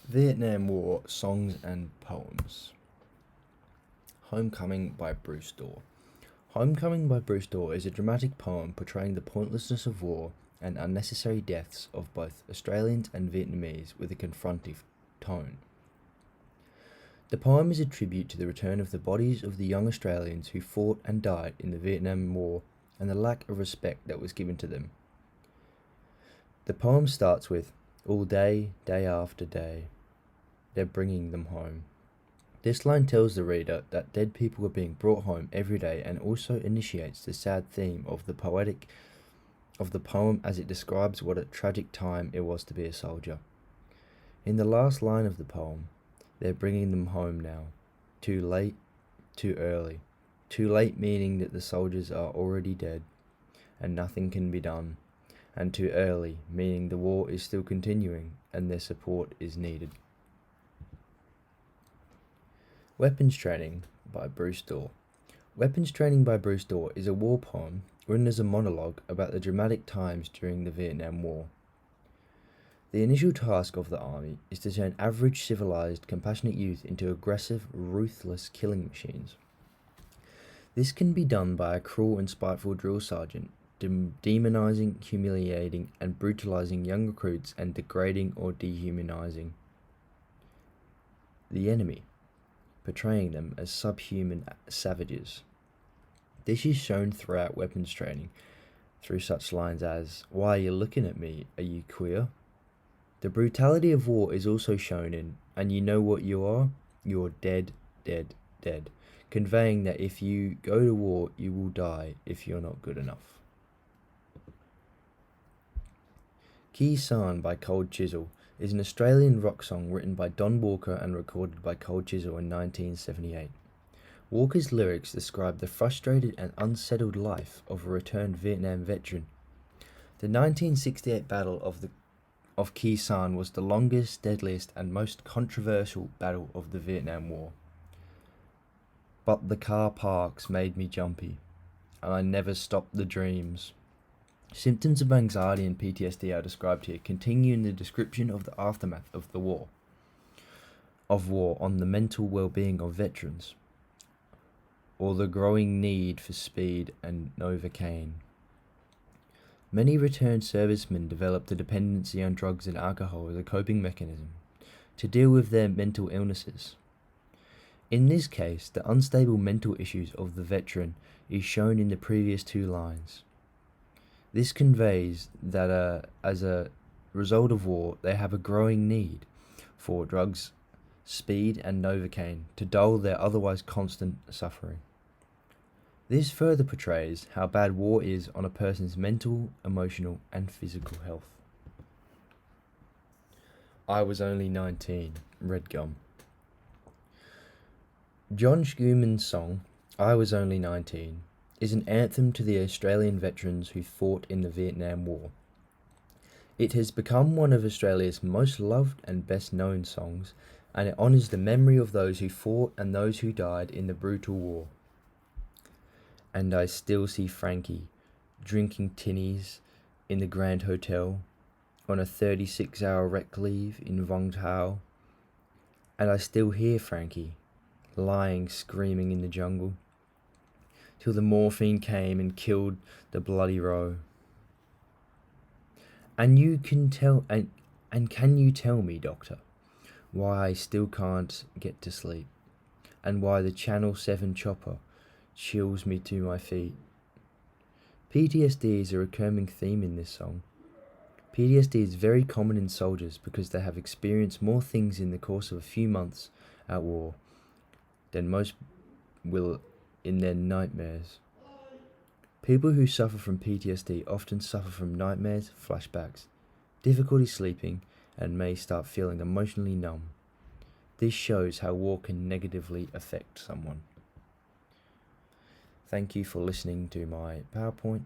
Vietnam War Songs and Poems. Homecoming by Bruce Dorr. Homecoming by Bruce Dorr is a dramatic poem portraying the pointlessness of war and unnecessary deaths of both Australians and Vietnamese with a confrontive tone. The poem is a tribute to the return of the bodies of the young Australians who fought and died in the Vietnam War and the lack of respect that was given to them. The poem starts with, "All day, day after day, they're bringing them home." This line tells the reader that dead people are being brought home every day and also initiates the sad theme of the poem as it describes what a tragic time it was to be a soldier. In the last line of the poem, they're bringing them home now. Too late, too early. Too late meaning that the soldiers are already dead and nothing can be done, and too early meaning the war is still continuing and their support is needed. Weapons Training by Bruce Dorr. Weapons Training by Bruce Dorr is a war poem written as a monologue about the dramatic times during the Vietnam War. The initial task of the army is to turn average civilized, compassionate youth into aggressive, ruthless killing machines. This can be done by a cruel and spiteful drill sergeant, demonizing, humiliating, and brutalizing young recruits and degrading or dehumanizing the enemy, portraying them as subhuman savages. This is shown throughout weapons training through such lines as, "Why are you looking at me? Are you queer?" The brutality of war is also shown in, "And you know what you are? You're dead, dead, dead," conveying that if you go to war, you will die if you're not good enough. Khe Sanh by Cold Chisel is an Australian rock song written by Don Walker and recorded by Cold Chisel in 1978. Walker's lyrics describe the frustrated and unsettled life of a returned Vietnam veteran. The 1968 Battle of Khe Sanh was the longest, deadliest, and most controversial battle of the Vietnam War. But the car parks made me jumpy, and I never stopped the dreams. Symptoms of anxiety and PTSD are described here, continue in the description of the aftermath of war on the mental well-being of veterans, or the growing need for speed and Novocaine. Many returned servicemen developed a dependency on drugs and alcohol as a coping mechanism to deal with their mental illnesses. In this case, the unstable mental issues of the veteran is shown in the previous two lines. This conveys that as a result of war, they have a growing need for drugs, speed, and Novocaine to dull their otherwise constant suffering. This further portrays how bad war is on a person's mental, emotional, and physical health. I Was Only 19, Red Gum. John Schumann's song, I Was Only 19, is an anthem to the Australian veterans who fought in the Vietnam War. It has become one of Australia's most loved and best known songs, and it honours the memory of those who fought and those who died in the brutal war. And I still see Frankie drinking tinnies in the Grand Hotel on a 36-hour rec leave in Vung Tau. And I still hear Frankie lying screaming in the jungle till the morphine came and killed the bloody row. And can you tell me, doctor, why I still can't get to sleep, and why the Channel 7 chopper chills me to my feet? PTSD is a recurring theme in this song. PTSD is very common in soldiers because they have experienced more things in the course of a few months at war than most will in their nightmares. People who suffer from PTSD often suffer from nightmares, flashbacks, difficulty sleeping, and may start feeling emotionally numb. This shows how war can negatively affect someone. Thank you for listening to my PowerPoint.